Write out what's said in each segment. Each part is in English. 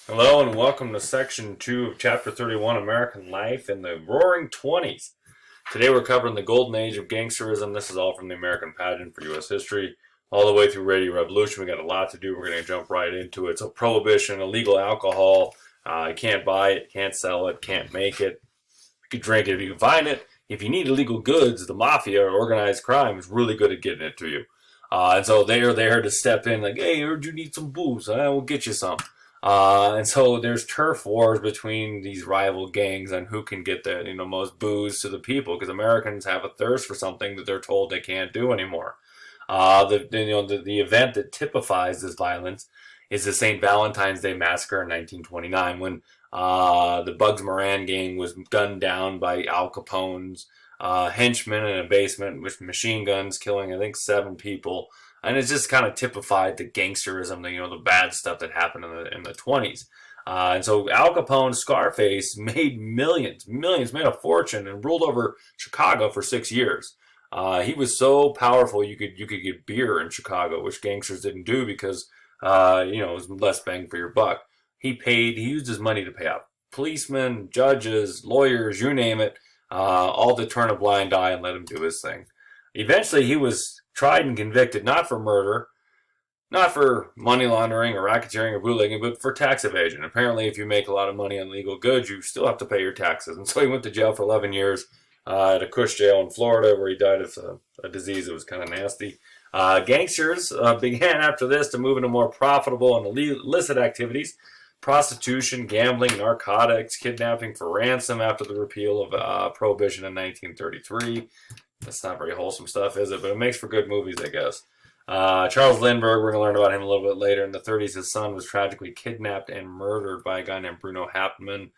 Hello and welcome to Section 2 of Chapter 31, American Life in the Roaring Twenties. Today we're covering the Golden Age of Gangsterism. This is all from the American pageant for U.S. history, all the way through Radio Revolution. We got a lot to do. We're going to jump right into it. So prohibition, illegal alcohol, you can't buy it, can't sell it, can't make it. You can drink it if you can find it. If you need illegal goods, the mafia or organized crime is really good at getting it to you. And so they're there to step in like, hey, I heard you need some booze. I will get you some. And so there's turf wars between these rival gangs on who can get the most booze to the people, because Americans have a thirst for something that they're told they can't do anymore. The event that typifies this violence is the St. Valentine's Day Massacre in 1929, when the Bugs Moran gang was gunned down by Al Capone's henchmen in a basement with machine guns, killing I think 7 people. And it's just kind of typified the gangsterism, the bad stuff that happened in the 20s. And so Al Capone, Scarface, made millions, made a fortune, and ruled over Chicago for 6 years. He was so powerful you could get beer in Chicago, which gangsters didn't do because it was less bang for your buck. He used his money to pay out policemen, judges, lawyers, you name it, all to turn a blind eye and let him do his thing. Eventually, he was tried and convicted not for murder, not for money laundering or racketeering or bootlegging, but for tax evasion. Apparently, if you make a lot of money on illegal goods, you still have to pay your taxes. And so he went to jail for 11 years at a Cush jail in Florida, where he died of a disease that was kind of nasty. Gangsters began after this to move into more profitable and illicit activities: prostitution, gambling, narcotics, kidnapping for ransom after the repeal of prohibition in 1933. That's not very wholesome stuff, is it? But it makes for good movies, I guess. Charles Lindbergh, we're going to learn about him a little bit later. In the 30s, his son was tragically kidnapped and murdered by a guy named Bruno Hauptmann.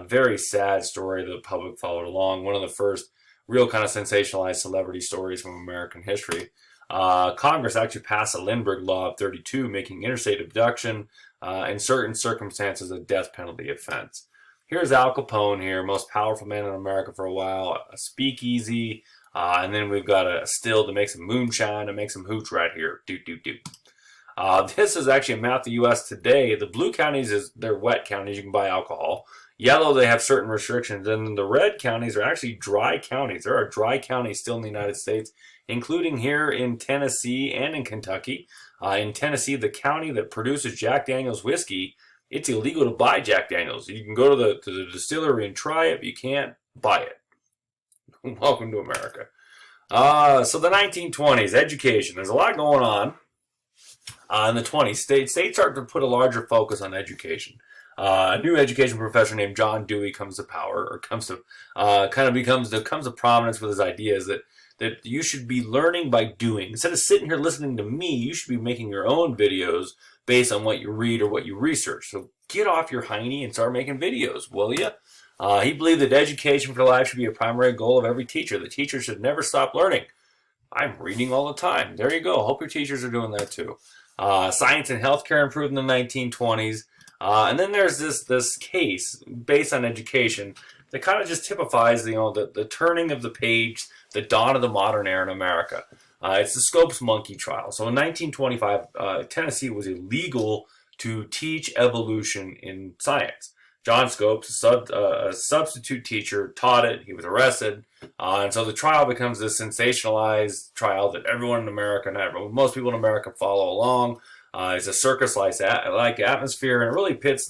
Very sad story that the public followed along. One of the first real kind of sensationalized celebrity stories from American history. Congress actually passed a Lindbergh Law of 32, making interstate abduction in certain circumstances a death penalty offense. Here's Al Capone here, most powerful man in America for a while, a speakeasy, and then we've got a still to make some moonshine, to make some hooch right here. This is actually a map of the U.S. today. The blue counties, they're wet counties. You can buy alcohol. Yellow, they have certain restrictions. And then the red counties are actually dry counties. There are dry counties still in the United States, including here in Tennessee and in Kentucky. In Tennessee, the county that produces Jack Daniel's whiskey, it's illegal to buy Jack Daniel's. You can go to the distillery and try it, but you can't buy it. Welcome to America. So the 1920s, education. There's a lot going on in the 20s. States start to put a larger focus on education. A new education professor named John Dewey comes to power, or comes to prominence with his ideas that you should be learning by doing. Instead of sitting here listening to me, you should be making your own videos based on what you read or what you research. So get off your hiney and start making videos, will you? He believed that education for life should be a primary goal of every teacher. The teacher should never stop learning. I'm reading all the time. There you go. Hope your teachers are doing that too. Science and healthcare improved in the 1920s. And then there's this case based on education that kind of just typifies the turning of the page, the dawn of the modern era in America. It's the Scopes monkey trial. So in 1925, Tennessee was illegal to teach evolution in science. John Scopes, a substitute teacher, taught it. He was arrested. And so the trial becomes this sensationalized trial that everyone in America, most people in America follow along. It's a circus-like atmosphere, and it really pits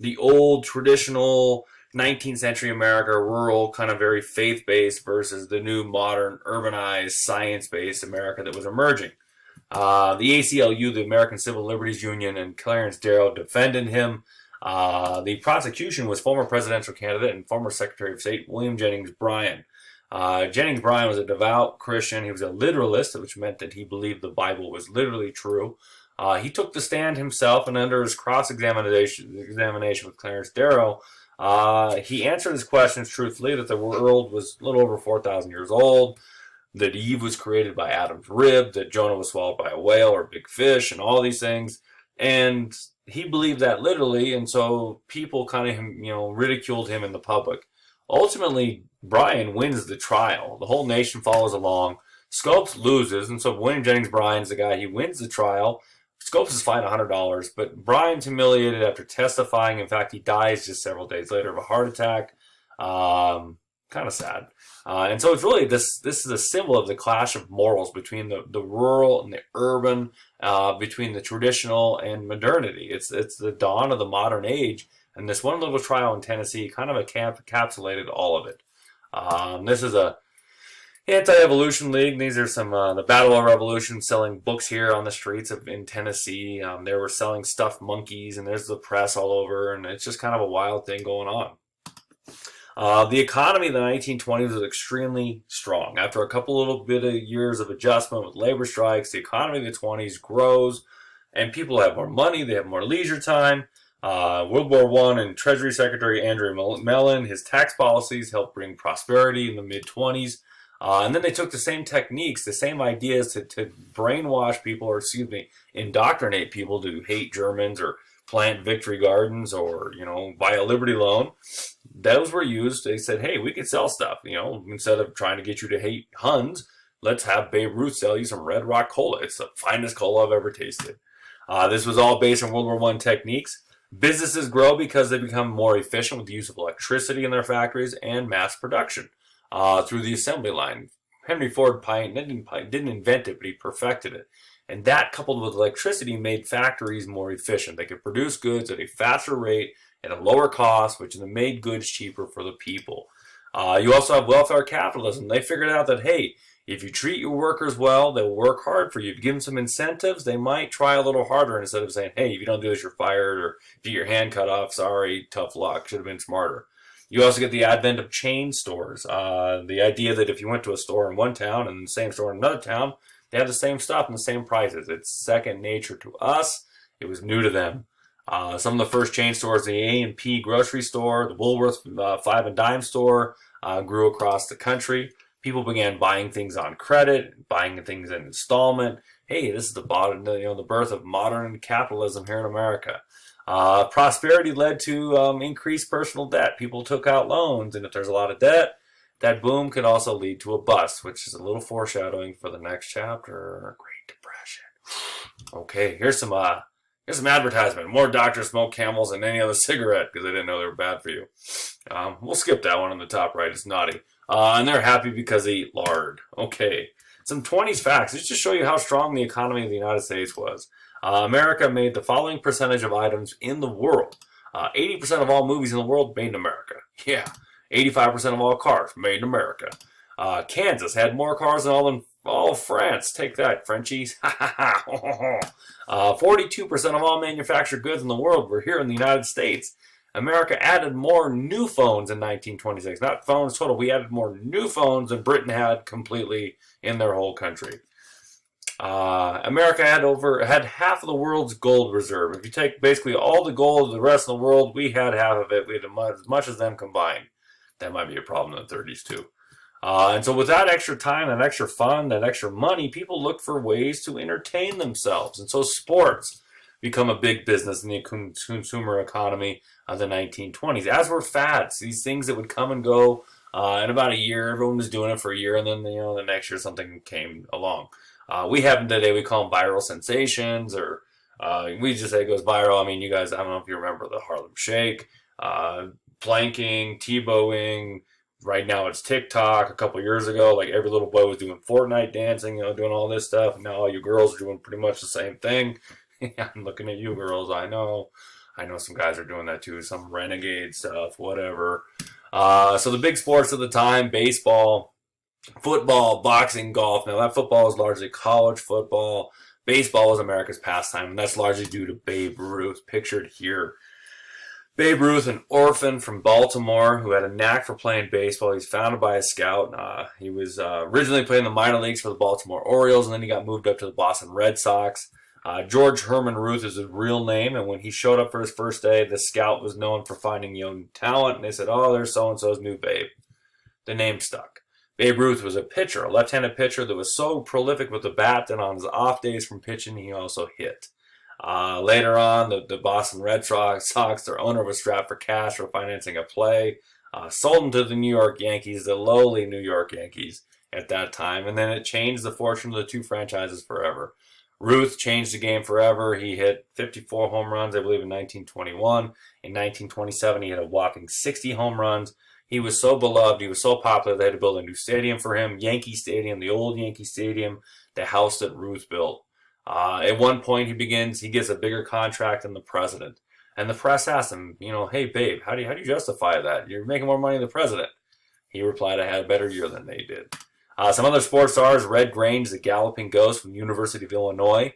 the old, traditional 19th century America, rural, kind of very faith-based, versus the new, modern, urbanized, science-based America that was emerging. The ACLU, the American Civil Liberties Union, and Clarence Darrow defended him. The prosecution was former presidential candidate and former Secretary of State William Jennings Bryan. Jennings Bryan was a devout Christian. He was a literalist, which meant that he believed the Bible was literally true. He took the stand himself, and under his cross-examination with Clarence Darrow, he answered his questions truthfully, that the world was a little over 4,000 years old, that Eve was created by Adam's rib, that Jonah was swallowed by a whale or a big fish, and all these things. And he believed that literally, and so people kind of, ridiculed him in the public. Ultimately, Bryan wins the trial. The whole nation follows along. Scopes loses, and so William Jennings Bryan's the guy. He wins the trial. Scopes is fined $100, but Brian's humiliated after testifying. In fact, he dies just several days later of a heart attack. Kind of sad. And so it's really this is a symbol of the clash of morals between the rural and the urban, between the traditional and modernity. It's the dawn of the modern age, and this one little trial in Tennessee kind of encapsulated all of it. This is a Anti-Evolution League. These are some the Battle of Revolution selling books here on the streets in Tennessee. They were selling stuffed monkeys, and there's the press all over, and it's just kind of a wild thing going on. The economy of the 1920s was extremely strong. After a couple little bit of years of adjustment with labor strikes, the economy of the 20s grows, and people have more money, they have more leisure time. World War I and Treasury Secretary Andrew Mellon, his tax policies helped bring prosperity in the mid-20s. And then they took the same techniques, the same ideas to brainwash people, or indoctrinate people to hate Germans or plant victory gardens or, buy a Liberty loan. Those were used. They said, hey, we could sell stuff, instead of trying to get you to hate Huns, let's have Babe Ruth sell you some Red Rock Cola. It's the finest cola I've ever tasted. This was all based on World War I techniques. Businesses grow because they become more efficient with the use of electricity in their factories and mass production through the assembly line. Henry Ford didn't invent it, but he perfected it. And that, coupled with electricity, made factories more efficient. They could produce goods at a faster rate at a lower cost, which made goods cheaper for the people. You also have welfare capitalism. They figured out that, hey, if you treat your workers well, they'll work hard for you. If you give them some incentives, they might try a little harder instead of saying, hey, if you don't do this, you're fired, or if you get your hand cut off, sorry, tough luck, should have been smarter. You also get the advent of chain stores. The idea that if you went to a store in one town and the same store in another town, they have the same stuff and the same prices. It's second nature to us. It was new to them. Some of the first chain stores, the A&P grocery store, the Woolworth Five and Dime store, grew across the country. People began buying things on credit, buying things in installment. Hey, this is the birth of modern capitalism here in America. Prosperity led to increased personal debt. People took out loans, and if there's a lot of debt, that boom could also lead to a bust, which is a little foreshadowing for the next chapter, Great Depression. Okay, here's some advertisement. More doctors smoke Camels than any other cigarette because they didn't know they were bad for you. We'll skip that one on the top right. It's naughty. And they're happy because they eat lard. Okay, some 20s facts. Just to show you how strong the economy of the United States was. America made the following percentage of items in the world. 80% of all movies in the world made in America. Yeah. 85% of all cars made in America. Kansas had more cars than all of France. Take that, Frenchies. 42% of all manufactured goods in the world were here in the United States. America added more new phones in 1926. Not phones total. We added more new phones than Britain had completely in their whole country. America had half of the world's gold reserve. If you take basically all the gold of the rest of the world, we had half of it. We had as much as them combined. That might be a problem in the 30s too. And so with that extra time, that extra fun, that extra money, people look for ways to entertain themselves. And so sports become a big business in the consumer economy of the 1920s, as were fads. These things that would come and go in about a year. Everyone was doing it for a year, and then the next year something came along. We have them today. We call them viral sensations, or we just say it goes viral. I mean, you guys, I don't know if you remember the Harlem Shake, planking, Tebowing. Right now it's TikTok. A couple years ago, like every little boy was doing Fortnite dancing, doing all this stuff. And now all you girls are doing pretty much the same thing. I'm looking at you girls. I know some guys are doing that too. Some renegade stuff, whatever. So the big sports of the time: baseball, football, boxing, golf. Now that football is largely college football. Baseball was America's pastime, and that's largely due to Babe Ruth, pictured here. Babe Ruth, an orphan from Baltimore who had a knack for playing baseball. He's founded by a scout. He was originally playing the minor leagues for the Baltimore Orioles, and then he got moved up to the Boston Red Sox. George Herman Ruth is his real name, and when he showed up for his first day, the scout was known for finding young talent, and they said, oh, there's so-and-so's new Babe. The name stuck. Babe Ruth was a pitcher, a left-handed pitcher that was so prolific with the bat that on his off days from pitching, he also hit. Later on, the Boston Red Sox, their owner was strapped for cash for financing a play, sold him to the New York Yankees, the lowly New York Yankees at that time, and then it changed the fortune of the two franchises forever. Ruth changed the game forever. He hit 54 home runs, I believe, in 1921. In 1927, he hit a whopping 60 home runs. He was so beloved. He was so popular. They had to build a new stadium for him, Yankee Stadium, the old Yankee Stadium, the house that Ruth built. At one point, he gets a bigger contract than the president. And the press asked him, hey, babe, how do you justify that? You're making more money than the president. He replied, I had a better year than they did. Some other sports stars, Red Grange, the Galloping Ghost from the University of Illinois.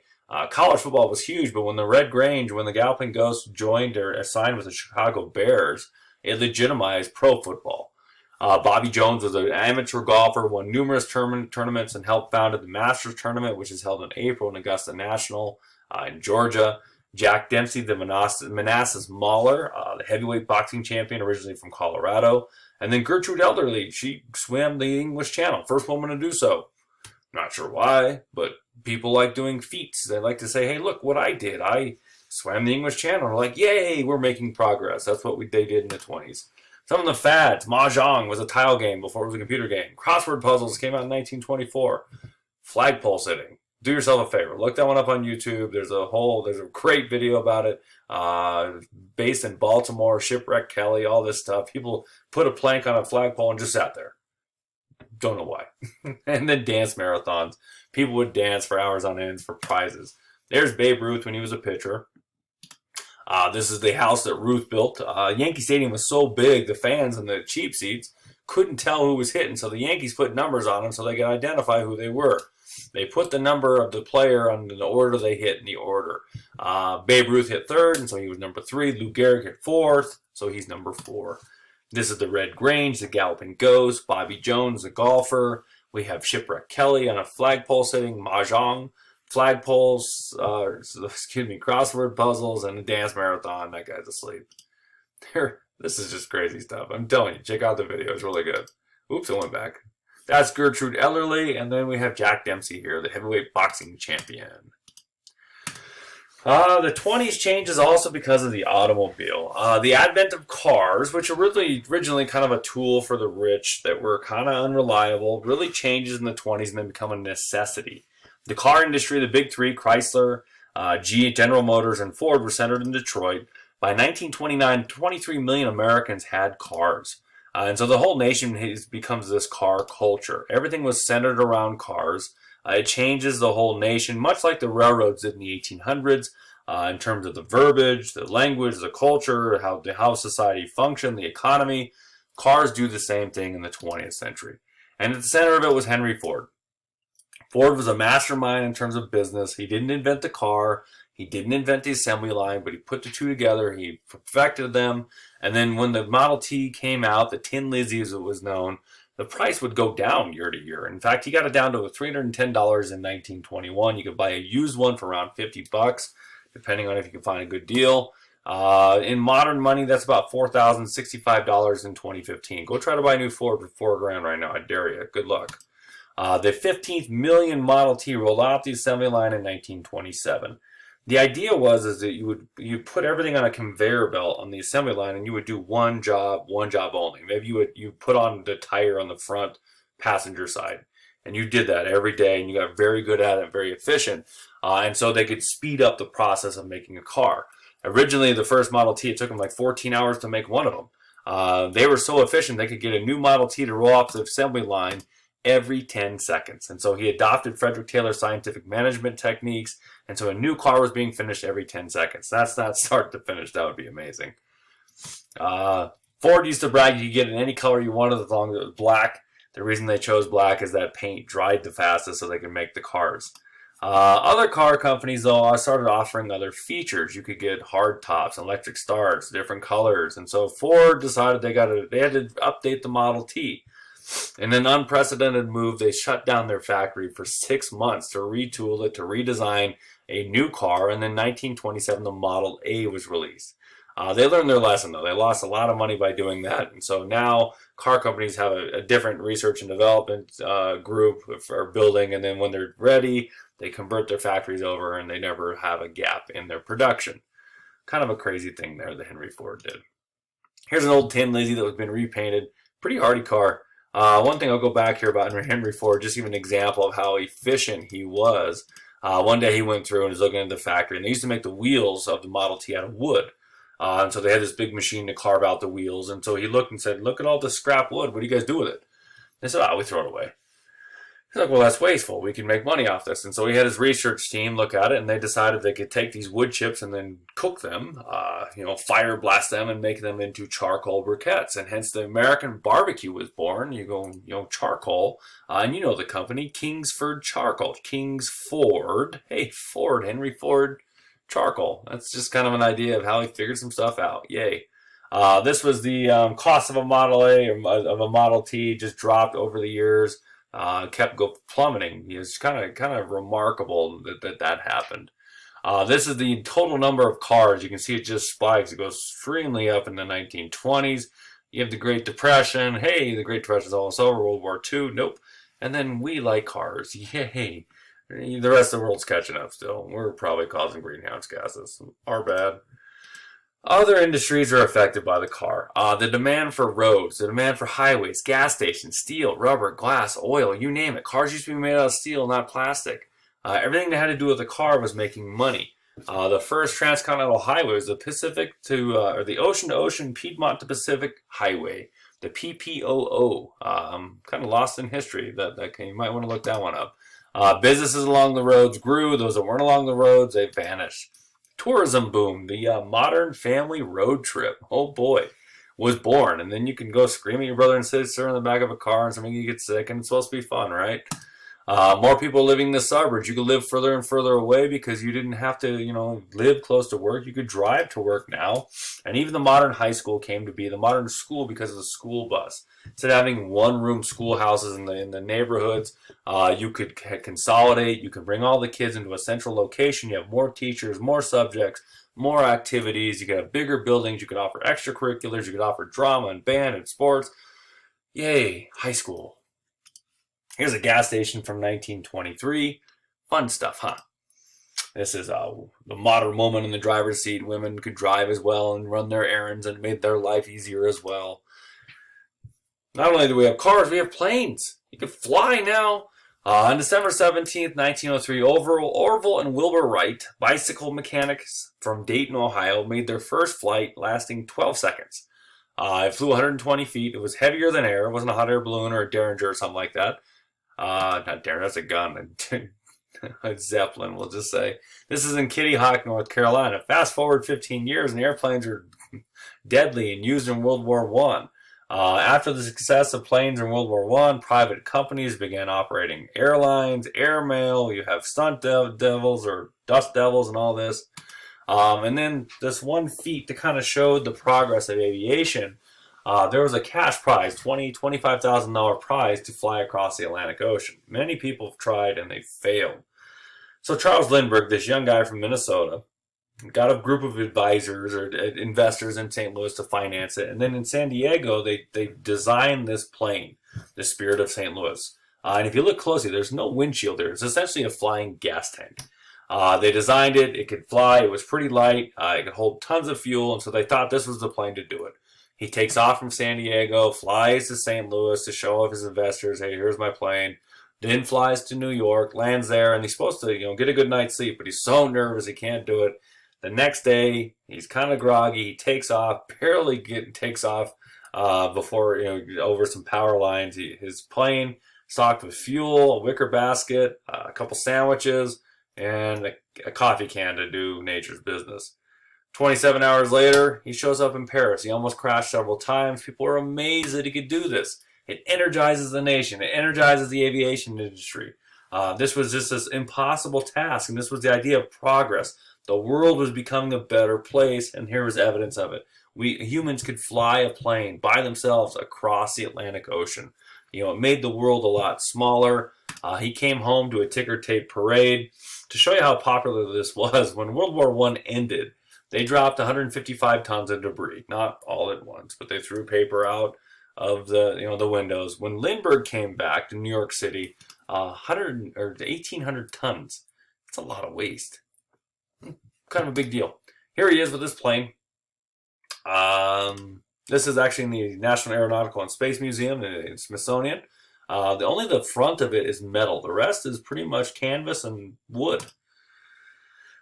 College football was huge, but when the Galloping Ghost joined or signed with the Chicago Bears, it legitimized pro football. Bobby Jones was an amateur golfer, won numerous tournaments, and helped founded the Masters tournament, which is held in April in Augusta National in Georgia. Jack Dempsey, the Manassas Mauler, the heavyweight boxing champion, originally from Colorado. And then Gertrude Elderly, she swam the English Channel, first woman to do so. Not sure why, but people like doing feats. They like to say, hey, look what I did. I swam the English Channel. We're like, yay, we're making progress. That's what they did in the 20s. Some of the fads, Mahjong was a tile game before it was a computer game. Crossword puzzles came out in 1924. Flagpole sitting. Do yourself a favor. Look that one up on YouTube. There's a great video about it. Based in Baltimore, Shipwreck Kelly, all this stuff. People put a plank on a flagpole and just sat there. Don't know why. And then dance marathons. People would dance for hours on end for prizes. There's Babe Ruth when he was a pitcher. This is the house that Ruth built. Yankee Stadium was so big, the fans in the cheap seats couldn't tell who was hitting, so the Yankees put numbers on them so they could identify who they were. They put the number of the player on the order they hit in the order. Babe Ruth hit third, and so he was number 3. Lou Gehrig hit fourth, so he's number 4. This is the Red Grange, the Galloping Ghost. Bobby Jones, the golfer. We have Shipwreck Kelly on a flagpole sitting. Mahjong, flagpoles, crossword puzzles, and a dance marathon. That guy's asleep. This is just crazy stuff. I'm telling you, check out the video. It's really good. Oops, it went back. That's Gertrude Ellerly, and then we have Jack Dempsey here, the heavyweight boxing champion. The 20s changes also because of the automobile. The advent of cars, which were originally kind of a tool for the rich that were kind of unreliable, really changes in the 20s and then become a necessity. The car industry, the big three, Chrysler, General Motors, and Ford, were centered in Detroit. By 1929, 23 million Americans had cars. And so the whole nation becomes this car culture. Everything was centered around cars. It changes the whole nation, much like the railroads did in the 1800s, in terms of the verbiage, the language, the culture, how society functioned, the economy. Cars do the same thing in the 20th century. And at the center of it was Henry Ford. Ford was a mastermind in terms of business. He didn't invent the car. He didn't invent the assembly line, but he put the two together. He perfected them. And then when the Model T came out, the Tin Lizzie as it was known, the price would go down year to year. In fact, he got it down to $310 in 1921. You could buy a used one for around $50, depending on if you can find a good deal. In modern money, that's about $4,065 in 2015. Go try to buy a new Ford for $4,000 right now. I dare you. Good luck. The 15th million Model T rolled off the assembly line in 1927. The idea was that you put everything on a conveyor belt on the assembly line, and you would do one job only. Maybe you put on the tire on the front passenger side, and you did that every day, and you got very good at it, very efficient, and so they could speed up the process of making a car. Originally, the first Model T, it took them like 14 hours to make one of them. They were so efficient they could get a new Model T to roll off the assembly line every 10 seconds. And so he adopted Frederick Taylor's scientific management techniques, and so a new car was being finished every 10 seconds. That's not start to finish. That would be amazing. Ford used to brag you could get in any color you wanted as long as it was black. The reason they chose black is that paint dried the fastest so they could make the cars. Other car companies, though, started offering other features. You could get hard tops, electric starts, different colors. And so Ford decided they had to update the Model T. In an unprecedented move, they shut down their factory for 6 months to retool it, to redesign a new car, and in 1927 the Model A was released. They learned their lesson, though. They lost a lot of money by doing that, and so now car companies have a different research and development group for building, and then when they're ready, they convert their factories over, and they never have a gap in their production. Kind of a crazy thing there that Henry Ford did. Here's an old Tin Lizzie that has been repainted. Pretty hardy car. One thing I'll go back here about Henry Ford, just to give an example of how efficient he was. One day he went through and was looking at the factory, and they used to make the wheels of the Model T out of wood. And so they had this big machine to carve out the wheels. And so he looked and said, "Look at all this scrap wood. What do you guys do with it?" They said, "Oh, we throw it away." He's like, "Well, that's wasteful. We can make money off this." And so he had his research team look at it, and they decided they could take these wood chips and then cook them, fire blast them and make them into charcoal briquettes. And hence the American barbecue was born. You go, charcoal. And you know the company, Kingsford Charcoal. Kingsford. Hey, Ford, Henry Ford Charcoal. That's just kind of an idea of how he figured some stuff out. Yay. This was the cost of a Model A or of a Model T just dropped over the years. Kept plummeting. It's kind of remarkable that happened. This is the total number of cars. You can see it just spikes. It goes extremely up in the 1920s. You have the Great Depression. Hey, the Great Depression's almost over. World War II. Nope. And then we like cars. Yay. The rest of the world's catching up still. We're probably causing greenhouse gases. Our bad. Other industries are affected by the car. The demand for roads, the demand for highways, gas stations, steel, rubber, glass, oil, you name it. Cars used to be made out of steel, not plastic. Everything that had to do with the car was making money. The first transcontinental highway was the the ocean-to-ocean Piedmont to Pacific Highway, the PPOO. Kind of lost in history. You might want to look that one up. Businesses along the roads grew. Those that weren't along the roads, they vanished. Tourism boom, the modern family road trip, oh boy, was born. And then you can go scream at your brother and sister in the back of a car and something you get sick, and it's supposed to be fun, right? More people living in the suburbs. You could live further and further away because you didn't have to, live close to work. You could drive to work now. And even the modern high school came to be the modern school because of the school bus. Instead of having one-room schoolhouses in the neighborhoods, you could consolidate. You could bring all the kids into a central location. You have more teachers, more subjects, more activities. You could have bigger buildings. You could offer extracurriculars. You could offer drama and band and sports. Yay, high school. Here's a gas station from 1923. Fun stuff, huh? This is the modern woman in the driver's seat. Women could drive as well and run their errands, and it made their life easier as well. Not only do we have cars, we have planes. You can fly now. On December 17th, 1903, Orville and Wilbur Wright, bicycle mechanics from Dayton, Ohio, made their first flight lasting 12 seconds. It flew 120 feet. It was heavier than air. It wasn't a hot air balloon or a Derringer or something like that. Not Derringer, that's a gun. A Zeppelin, we'll just say. This is in Kitty Hawk, North Carolina. Fast forward 15 years, and the airplanes are deadly and used in World War I. After the success of planes in World War I, private companies began operating airlines, airmail. You have stunt devils or dust devils and all this. And then this one feat to kind of show the progress of aviation. There was a cash prize, $25,000 prize to fly across the Atlantic Ocean. Many people have tried and they failed. So Charles Lindbergh, this young guy from Minnesota, got a group of advisors or investors in St. Louis to finance it. And then in San Diego, they designed this plane, the Spirit of St. Louis. And if you look closely, there's no windshield there. It's essentially a flying gas tank. They designed it. It could fly. It was pretty light. It could hold tons of fuel. And so they thought this was the plane to do it. He takes off from San Diego, flies to St. Louis to show off his investors, hey, here's my plane. Then flies to New York, lands there, and he's supposed to, get a good night's sleep, but he's so nervous he can't do it. The next day, he's kind of groggy. He takes off, takes off before, over some power lines. His plane stocked with fuel, a wicker basket, a couple sandwiches, and a coffee can to do nature's business. 27 hours later, he shows up in Paris. He almost crashed several times. People are amazed that he could do this. It energizes the nation. It energizes the aviation industry. This was just this impossible task, and this was the idea of progress. The world was becoming a better place, and here was evidence of it. Humans could fly a plane by themselves across the Atlantic Ocean. It made the world a lot smaller. He came home to a ticker tape parade. To show you how popular this was, when World War I ended, they dropped 155 tons of debris, not all at once, but they threw paper out of the windows. When Lindbergh came back to New York City, 1,800 tons. That's a lot of waste. Kind of a big deal. Here he is with this plane. This is actually in the National Aeronautical and Space Museum in Smithsonian. Only the front of it is metal. The rest is pretty much canvas and wood.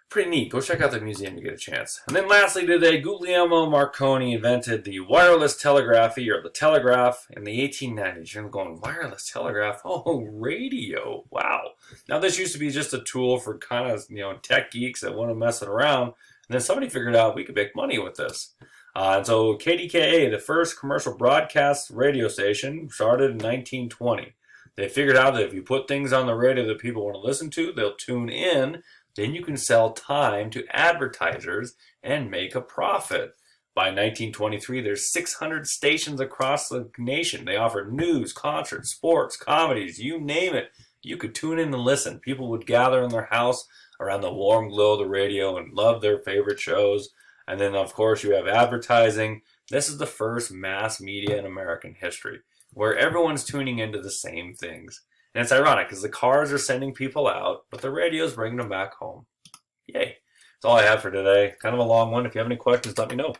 Pretty neat. Go check out the museum if you get a chance. And then lastly today, Guglielmo Marconi invented the wireless telegraphy, or the telegraph, in the 1890s. You're going, wireless telegraph? Oh, radio. Wow. Now this used to be just a tool for kind of, tech geeks that want to mess it around. And then somebody figured out we could make money with this. And so KDKA, the first commercial broadcast radio station, started in 1920. They figured out that if you put things on the radio that people want to listen to, they'll tune in. Then you can sell time to advertisers and make a profit. By 1923, there's 600 stations across the nation. They offer news, concerts, sports, comedies, you name it. You could tune in and listen. People would gather in their house around the warm glow of the radio and love their favorite shows. And then, of course, you have advertising. This is the first mass media in American history, where everyone's tuning into the same things. And it's ironic because the cars are sending people out, but the radio's bringing them back home. Yay. That's all I have for today. Kind of a long one. If you have any questions, let me know.